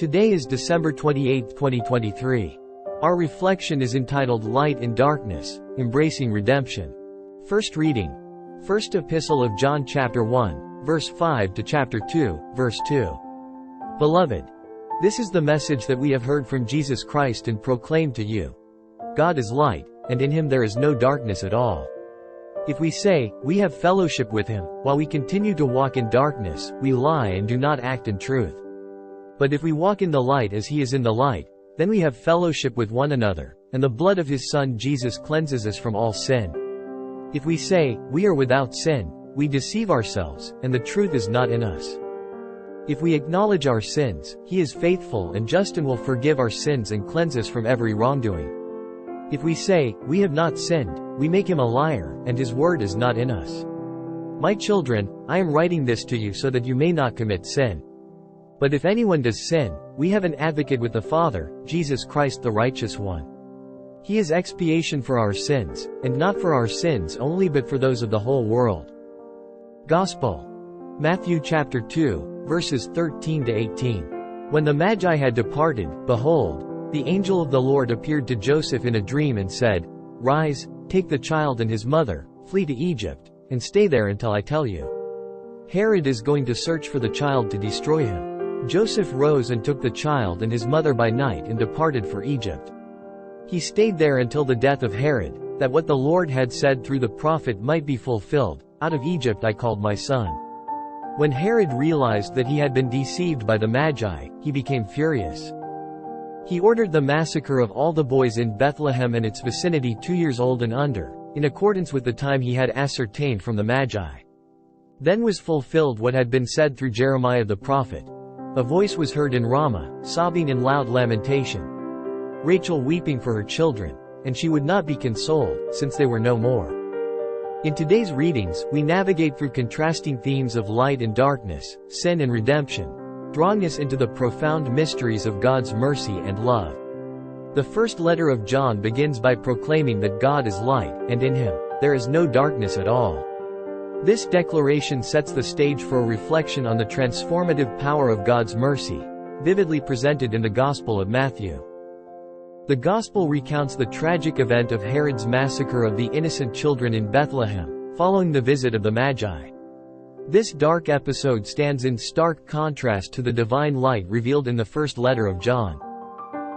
Today is December 28, 2023. Our reflection is entitled Light in Darkness, Embracing Redemption. First reading. First Epistle of John chapter 1, verse 5 to chapter 2, verse 2. Beloved, this is the message that we have heard from Jesus Christ and proclaimed to you. God is light, and in him there is no darkness at all. If we say, we have fellowship with him, while we continue to walk in darkness, we lie and do not act in truth. But if we walk in the light as he is in the light, then we have fellowship with one another, and the blood of his Son Jesus cleanses us from all sin. If we say, we are without sin, we deceive ourselves, and the truth is not in us. If we acknowledge our sins, he is faithful and just and will forgive our sins and cleanse us from every wrongdoing. If we say, we have not sinned, we make him a liar, and his word is not in us. My children, I am writing this to you so that you may not commit sin. But if anyone does sin, we have an advocate with the Father, Jesus Christ the righteous one. He is expiation for our sins, and not for our sins only but for those of the whole world. Gospel. Matthew chapter 2, verses 13 to 18. When the Magi had departed, behold, the angel of the Lord appeared to Joseph in a dream and said, Rise, take the child and his mother, flee to Egypt, and stay there until I tell you. Herod is going to search for the child to destroy him. Joseph rose and took the child and his mother by night and departed for Egypt. He stayed there until the death of Herod, that what the Lord had said through the prophet might be fulfilled, Out of Egypt I called my son. When Herod realized that he had been deceived by the Magi, he became furious. He ordered the massacre of all the boys in Bethlehem and its vicinity 2 years old and under, in accordance with the time he had ascertained from the Magi. Then was fulfilled what had been said through Jeremiah the prophet. A voice was heard in Ramah, sobbing in loud lamentation. Rachel weeping for her children, and she would not be consoled, since they were no more. In today's readings, we navigate through contrasting themes of light and darkness, sin and redemption, drawing us into the profound mysteries of God's mercy and love. The first letter of John begins by proclaiming that God is light, and in him, there is no darkness at all. This declaration sets the stage for a reflection on the transformative power of God's mercy, vividly presented in the Gospel of Matthew. The Gospel recounts the tragic event of Herod's massacre of the innocent children in Bethlehem, following the visit of the Magi. This dark episode stands in stark contrast to the divine light revealed in the first letter of John.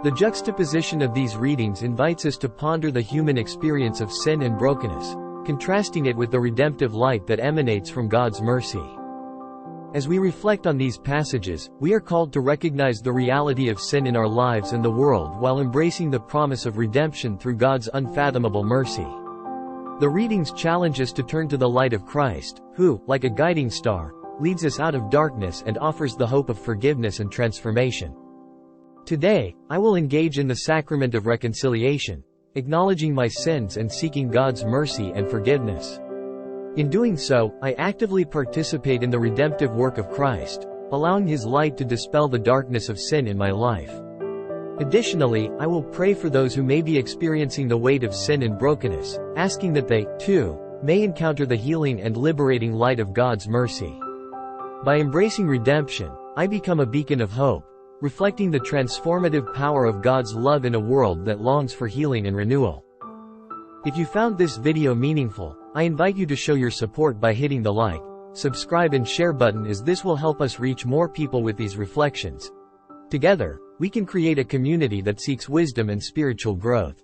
The juxtaposition of these readings invites us to ponder the human experience of sin and brokenness, contrasting it with the redemptive light that emanates from God's mercy. As we reflect on these passages, we are called to recognize the reality of sin in our lives and the world while embracing the promise of redemption through God's unfathomable mercy. The readings challenge us to turn to the light of Christ, who, like a guiding star, leads us out of darkness and offers the hope of forgiveness and transformation. Today, I will engage in the sacrament of reconciliation, acknowledging my sins and seeking God's mercy and forgiveness. In doing so, I actively participate in the redemptive work of Christ, allowing his light to dispel the darkness of sin in my life. Additionally, I will pray for those who may be experiencing the weight of sin and brokenness, asking that they, too, may encounter the healing and liberating light of God's mercy. By embracing redemption, I become a beacon of hope, reflecting the transformative power of God's love in a world that longs for healing and renewal. If you found this video meaningful, I invite you to show your support by hitting the like, subscribe and share button, as this will help us reach more people with these reflections. Together, we can create a community that seeks wisdom and spiritual growth.